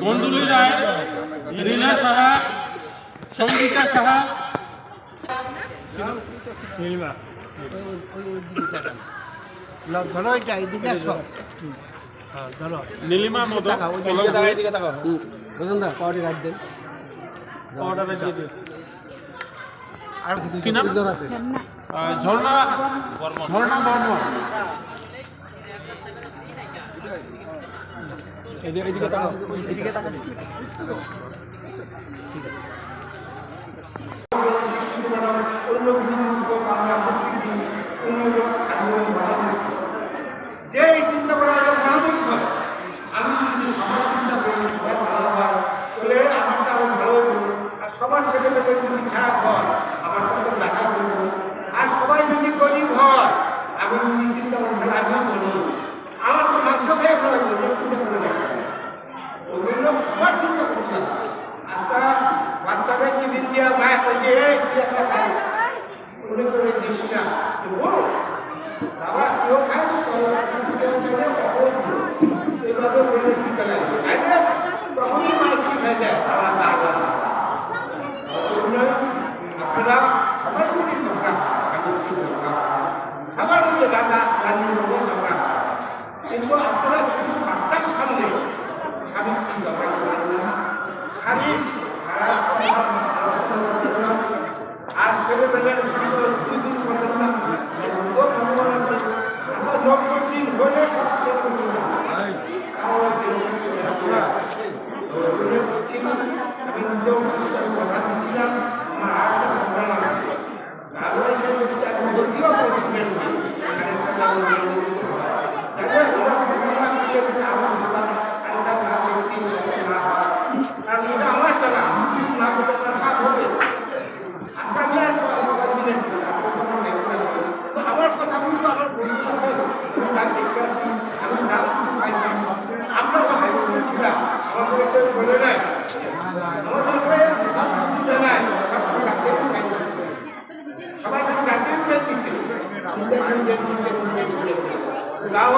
মন্ডুলি রায়, রিনা সাহা, সঙ্গীতা সাহা, নীলিমা। ধরো এটা এদিকে আসো। ধরো নীলিমা মদন। বুঝলেন না পাউডার রাখ দেন। পাউডারে দিয়ে দিন। আর কি নাম? আছে ঝর্ণা ঝর্ণা বর্মন। এদিকে তাকাও, এদিকে তাকাও। ঠিক আছে। যে এই চিন্তা করা মানবিক হয়, আমি যদি সবার চিন্তা করি সবাই ভালো হয় তাহলে আমারটা আরো ভালো হইব। আর সবার ছেলে মেয়ে যদি খারাপ হয় আমার সঙ্গে দেখা করব। আর সবাই যদি গরিব হয় আমি যদি চিন্তা করি তাহলে আমিও গরিব। আমার তো মাংস খেয়ে ভালো লাগবে চিন্তা করে দেখা ওই জন্য সবার চিন্তা করতে হবে। আজকাল বাচ্চাদের টিফিন দিয়া মায়ের থেকে একটা খাই মনে করে দিস না বাবা কেউ খাস কেউ চলে এভাবে বলে দিতে লাগবে তাই না? তখনই মানুষ শিখে যায় আলাদা আলাদা। আপনারা সবার মধ্যে ঝগড়া সবার মধ্যে দাদা রানীর মধ্যে ঝগড়া, কিন্তু আপনারা কিছু বাচ্চার সামনে স্বামী স্ত্রী ঝগড়া করেন না। খালি আর ছেলেবেলার সঙ্গে দুদিন করেন না দিন হলে আমি নিজেও কথা দিয়েছিলাম আমার আর আমার চালা না বলে সাপ হবে আসামি আর আমার কথা বলতো আমার বন্ধু তার দেখতে পাচ্ছি আমি তার পাইছি আপনার কথাই বলছিলাম আমার কেউ বলে নাই আমার সবাই গাছে উঠে দিচ্ছে তাও